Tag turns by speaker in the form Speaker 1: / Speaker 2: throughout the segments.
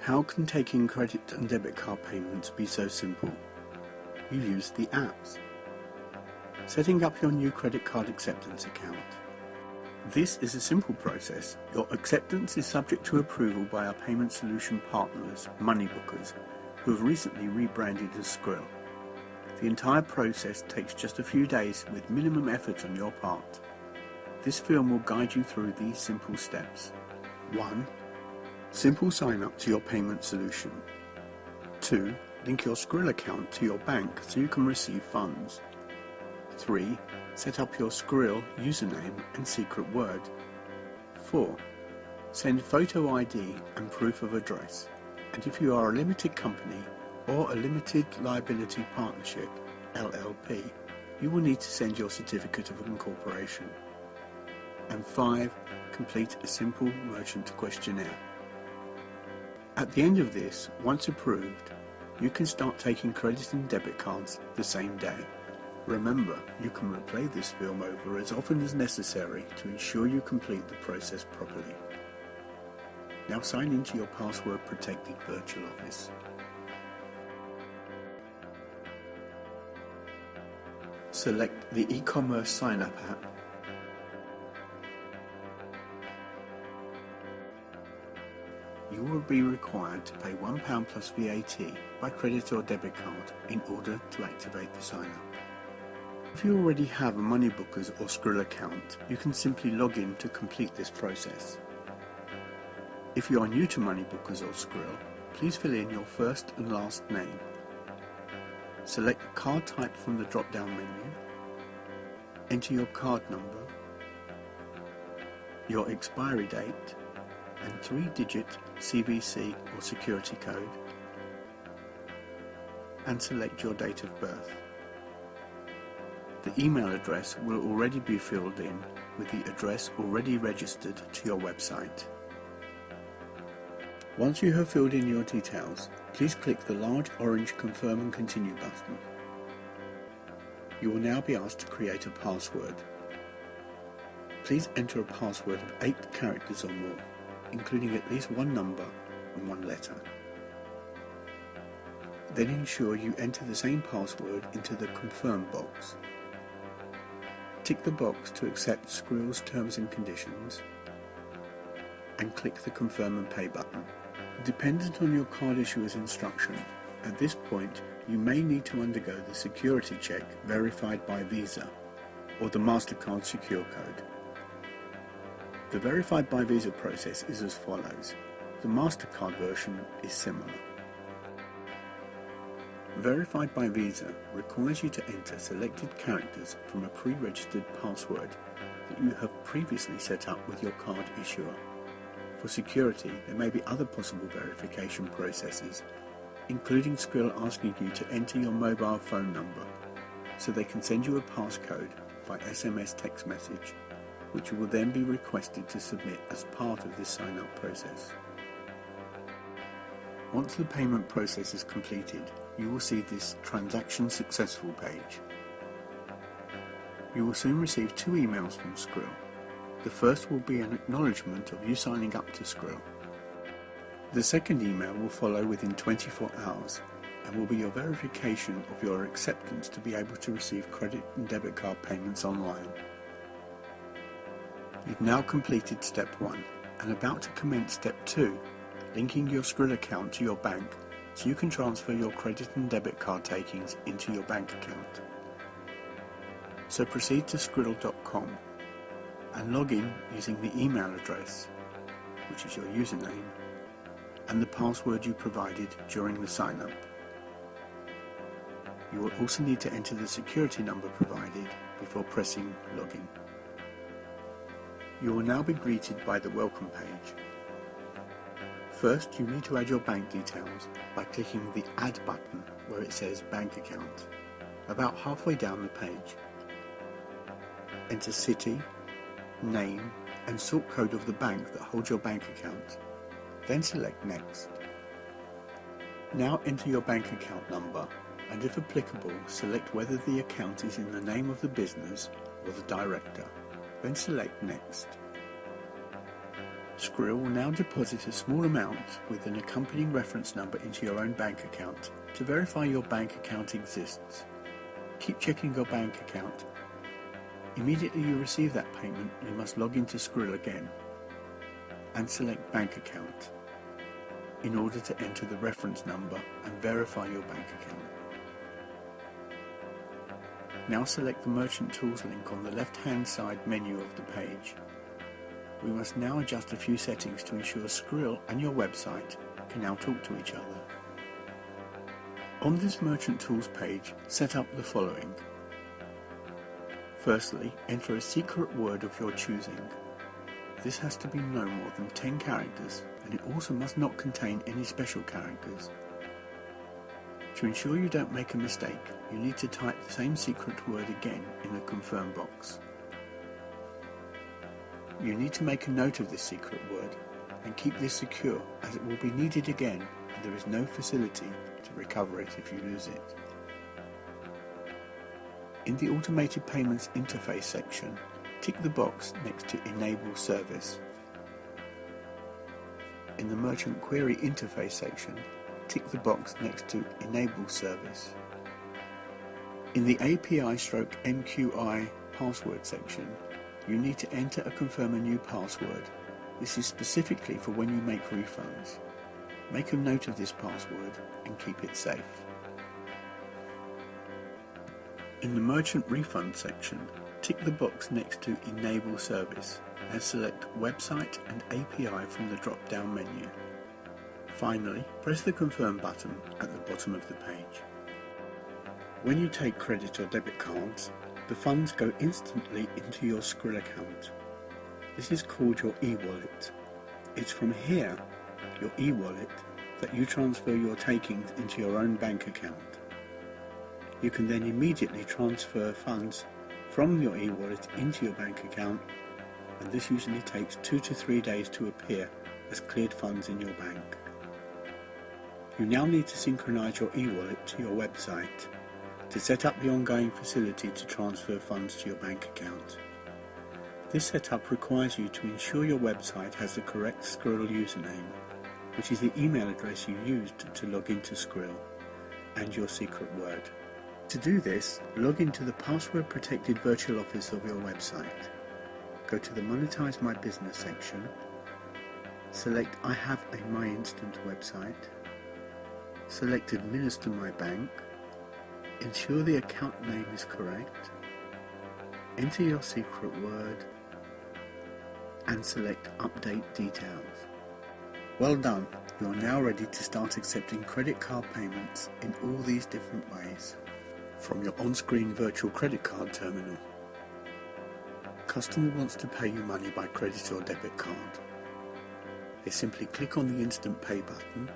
Speaker 1: How can taking credit and debit card payments be so simple? You use the apps. Setting up your new credit card acceptance account. This is a simple process. Your acceptance is subject to approval by our payment solution partners, money bookers, who have recently rebranded as Skrill. The entire process takes just a few days with minimum effort on your part. This film will guide you through these simple steps. 1. Simple sign up to your payment solution. 2. Link your Skrill account to your bank so you can receive funds. 3. Set up your Skrill username and secret word. 4. Send photo ID and proof of address. And if you are a limited company or a limited liability partnership, LLP, you will need to send your certificate of incorporation. And 5. Complete a simple merchant questionnaire. At the end of this, once approved, you can start taking credit and debit cards the same day. Remember, you can replay this film over as often as necessary to ensure you complete the process properly. Now sign into your password-protected virtual office. Select the e-commerce sign-up app. You will be required to pay £1 plus VAT by credit or debit card in order to activate the sign-up. If you already have a Moneybookers or Skrill account, you can simply log in to complete this process. If you are new to Moneybookers or Skrill, please fill in your first and last name. Select the card type from the drop-down menu. Enter your card number, your expiry date, and 3-digit CVC or security code, and select your date of birth. The email address will already be filled in with the address already registered to your website. Once you have filled in your details, please click the large orange Confirm and Continue button. You will now be asked to create a password. Please enter a password of 8 characters or more, including at least one number and one letter. Then ensure you enter the same password into the Confirm box. Tick the box to accept Skrill's terms and conditions and click the Confirm and Pay button. Dependent on your card issuer's instruction, at this point you may need to undergo the security check verified by Visa or the MasterCard secure code. The verified by Visa process is as follows. The MasterCard version is similar. Verified by Visa requires you to enter selected characters from a pre-registered password that you have previously set up with your card issuer. For security, there may be other possible verification processes, including Skrill asking you to enter your mobile phone number so they can send you a passcode by SMS text message, which will then be requested to submit as part of this sign-up process. Once the payment process is completed, you will see this Transaction Successful page. You will soon receive 2 emails from Skrill. The first will be an acknowledgement of you signing up to Skrill. The second email will follow within 24 hours and will be your verification of your acceptance to be able to receive credit and debit card payments online. You've now completed step 1 and about to commence step 2, linking your Skrill account to your bank so you can transfer your credit and debit card takings into your bank account. So proceed to Skrill.com and log in using the email address, which is your username, and the password you provided during the sign-up. You will also need to enter the security number provided before pressing Login. You will now be greeted by the welcome page. First, you need to add your bank details by clicking the Add button where it says Bank Account, about halfway down the page. Enter city, name and sort code of the bank that holds your bank account, then select Next. Now enter your bank account number and, if applicable, select whether the account is in the name of the business or the director, then select Next. Skrill will now deposit a small amount with an accompanying reference number into your own bank account to verify your bank account exists. Keep checking your bank account. Immediately you receive that payment, you must log into Skrill again and select Bank Account in order to enter the reference number and verify your bank account. Now select the Merchant Tools link on the left-hand side menu of the page. We must now adjust a few settings to ensure Skrill and your website can now talk to each other. On this Merchant Tools page, set up the following. Firstly, enter a secret word of your choosing. This has to be no more than 10 characters, and it also must not contain any special characters. To ensure you don't make a mistake, you need to type the same secret word again in the confirm box. You need to make a note of this secret word and keep this secure, as it will be needed again and there is no facility to recover it if you lose it. In the Automated Payments Interface section, tick the box next to Enable Service. In the Merchant Query Interface section, tick the box next to Enable Service. In the API/MQI password section, you need to enter and confirm a new password. This is specifically for when you make refunds. Make a note of this password and keep it safe. In the Merchant Refund section, tick the box next to Enable Service and select Website and API from the drop-down menu. Finally, press the Confirm button at the bottom of the page. When you take credit or debit cards, the funds go instantly into your Skrill account. This is called your EWallet. It's from here, your EWallet, that you transfer your takings into your own bank account. You can then immediately transfer funds from your EWallet into your bank account, and this usually takes 2 to 3 days to appear as cleared funds in your bank. You now need to synchronize your EWallet to your website to set up the ongoing facility to transfer funds to your bank account. This setup requires you to ensure your website has the correct Skrill username, which is the email address you used to log into Skrill, and your secret word. To do this, log into the password-protected virtual office of your website. Go to the Monetize My Business section, select I have a My Instant website, select Administer My Bank, ensure the account name is correct, enter your secret word, and select Update Details. Well done, you are now ready to start accepting credit card payments in all these different ways. From your on-screen virtual credit card terminal. Customer wants to pay you money by credit or debit card. They simply click on the Instant Pay button,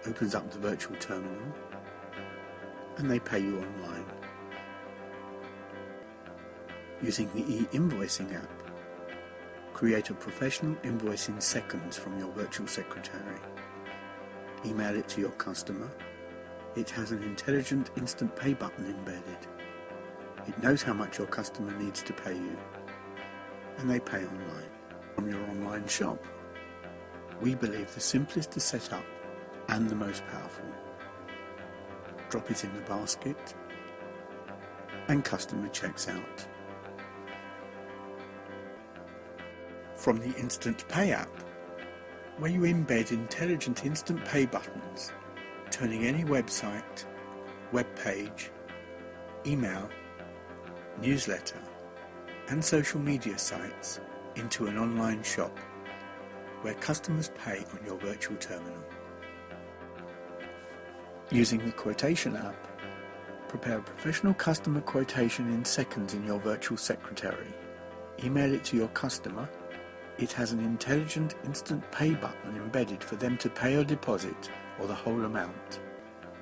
Speaker 1: opens up the virtual terminal, and they pay you online. Using the e-invoicing app, create a professional invoice in seconds from your virtual secretary. Email it to your customer. It has an intelligent Instant Pay button embedded. It knows how much your customer needs to pay you, and they pay online from your online shop. We believe the simplest to set up and the most powerful. Drop it in the basket, and customer checks out. From the Instant Pay app, where you embed intelligent Instant Pay buttons, turning any website, web page, email, newsletter, and social media sites into an online shop where customers pay on your virtual terminal. Using the Quotation app, prepare a professional customer quotation in seconds in your virtual secretary. Email it to your customer. It has an intelligent Instant Pay button embedded for them to pay or deposit, or the whole amount.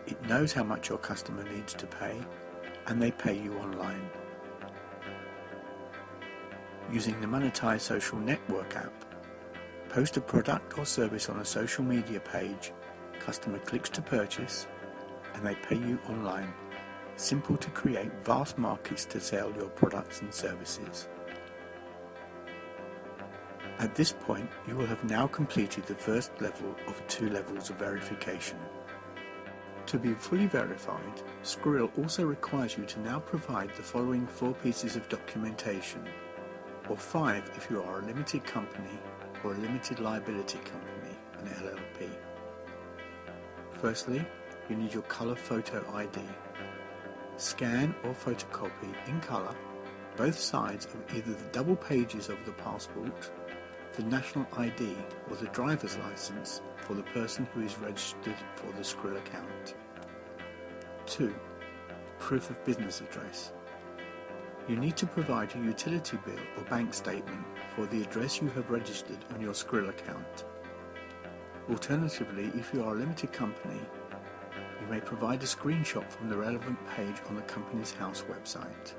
Speaker 1: It knows how much your customer needs to pay, and they pay you online. Using the Monetize Social Network app, post a product or service on a social media page, customer clicks to purchase, and they pay you online. Simple to create vast markets to sell your products and services. At this point, you will have now completed the first level of 2 levels of verification. To be fully verified, Skrill also requires you to now provide the following 4 pieces of documentation, or 5 if you are a limited company or a limited liability company, an LLP. Firstly, you need your colour photo ID. Scan or photocopy in colour both sides of either the double pages of the passport, the national ID or the driver's license for the person who is registered for the Skrill account. 2. Proof of business address. You need to provide a utility bill or bank statement for the address you have registered on your Skrill account. Alternatively, if you are a limited company, you may provide a screenshot from the relevant page on the company's house website.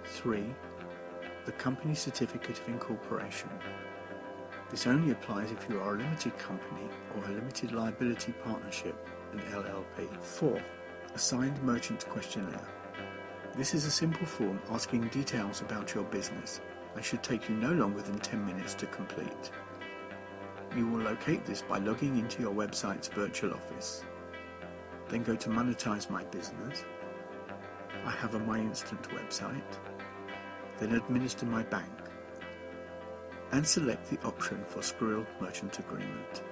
Speaker 1: 3. The company certificate of incorporation. This only applies if you are a limited company or a limited liability partnership, an LLP. 4. A signed merchant questionnaire. This is a simple form asking details about your business and should take you no longer than 10 minutes to complete. You will locate this by logging into your website's virtual office. Then go to Monetize My Business. I have a My Instant website. Then administer my bank. And select the option for Skrill Merchant Agreement.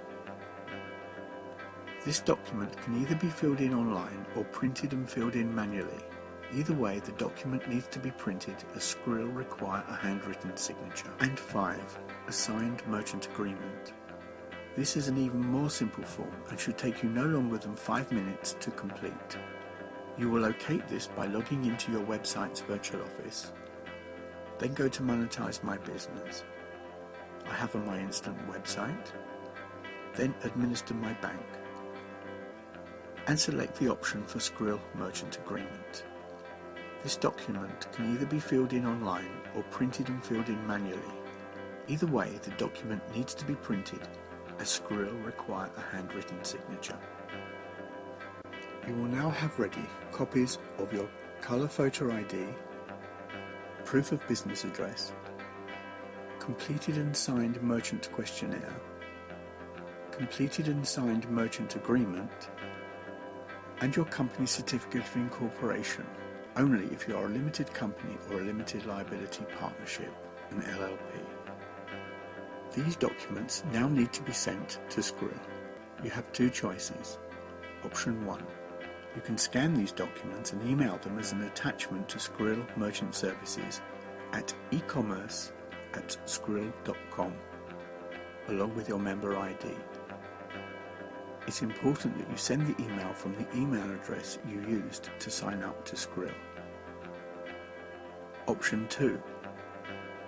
Speaker 1: This document can either be filled in online or printed and filled in manually. Either way, the document needs to be printed as Skrill require a handwritten signature. And 5. A signed merchant agreement. This is an even more simple form and should take you no longer than 5 minutes to complete. You will locate this by logging into your website's virtual office. Then go to Monetize My Business. I have a My Instant website. Then administer my bank. And select the option for Skrill Merchant Agreement. This document can either be filled in online or printed and filled in manually. Either way, the document needs to be printed as Skrill require a handwritten signature. You will now have ready copies of your colour photo ID, proof of business address, completed and signed merchant questionnaire, completed and signed merchant agreement, and your company certificate of incorporation, only if you are a limited company or a limited liability partnership, an LLP. These documents now need to be sent to Skrill. You have 2 choices. Option 1. You can scan these documents and email them as an attachment to Skrill Merchant Services at ecommerce@skrill.com along with your member ID. It's important that you send the email from the email address you used to sign up to Skrill. Option 2.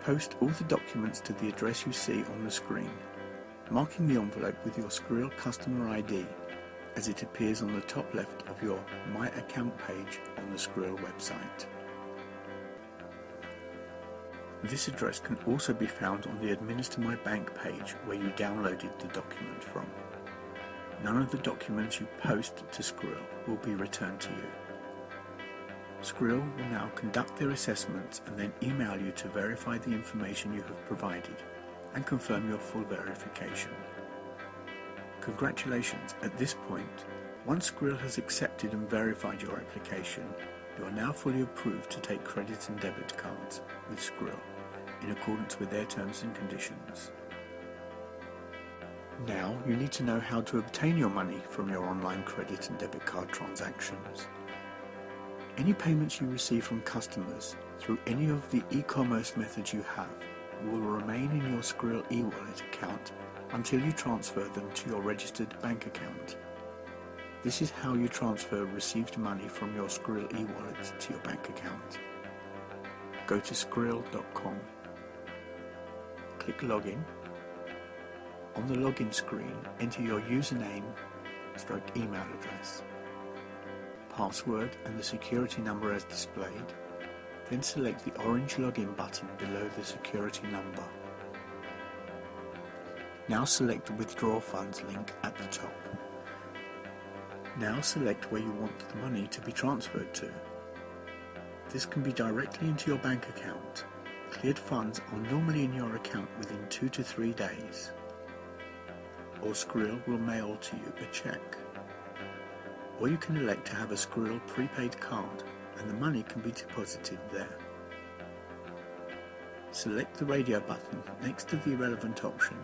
Speaker 1: Post all the documents to the address you see on the screen, marking the envelope with your Skrill customer ID as it appears on the top left of your My Account page on the Skrill website. This address can also be found on the Administer My Bank page where you downloaded the document from. None of the documents you post to Skrill will be returned to you. Skrill will now conduct their assessments and then email you to verify the information you have provided and confirm your full verification. Congratulations, at this point, once Skrill has accepted and verified your application, you are now fully approved to take credit and debit cards with Skrill in accordance with their terms and conditions. Now you need to know how to obtain your money from your online credit and debit card transactions. Any payments you receive from customers through any of the e-commerce methods you have will remain in your Skrill EWallet account until you transfer them to your registered bank account. This is how you transfer received money from your Skrill EWallet to your bank account. Go to skrill.com. Click Login. On the login screen, enter your username/email address, password and the security number as displayed, then select the orange login button below the security number. Now select the Withdraw Funds link at the top. Now select where you want the money to be transferred to. This can be directly into your bank account, cleared funds are normally in your account within 2 to 3 days, or Skrill will mail to you a check. Or you can elect to have a Skrill prepaid card and the money can be deposited there. Select the radio button next to the relevant option,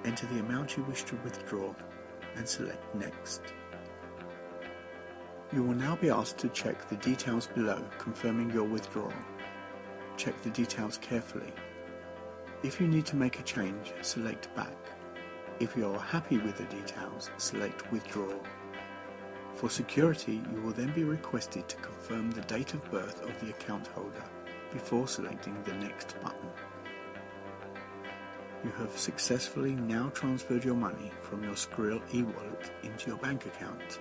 Speaker 1: enter the amount you wish to withdraw and select Next. You will now be asked to check the details below confirming your withdrawal. Check the details carefully. If you need to make a change, select Back. If you are happy with the details, select Withdrawal. For security, you will then be requested to confirm the date of birth of the account holder before selecting the Next button. You have successfully now transferred your money from your Skrill EWallet into your bank account.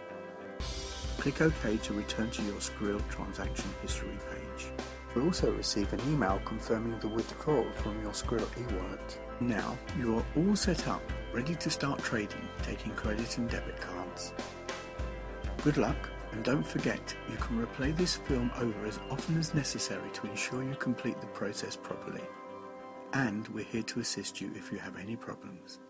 Speaker 1: Click OK to return to your Skrill transaction history page. You will also receive an email confirming the withdrawal from your Skrill EWallet. Now you are all set up, ready to start trading, taking credit and debit cards. Good luck, and don't forget, you can replay this film over as often as necessary to ensure you complete the process properly. And we're here to assist you if you have any problems.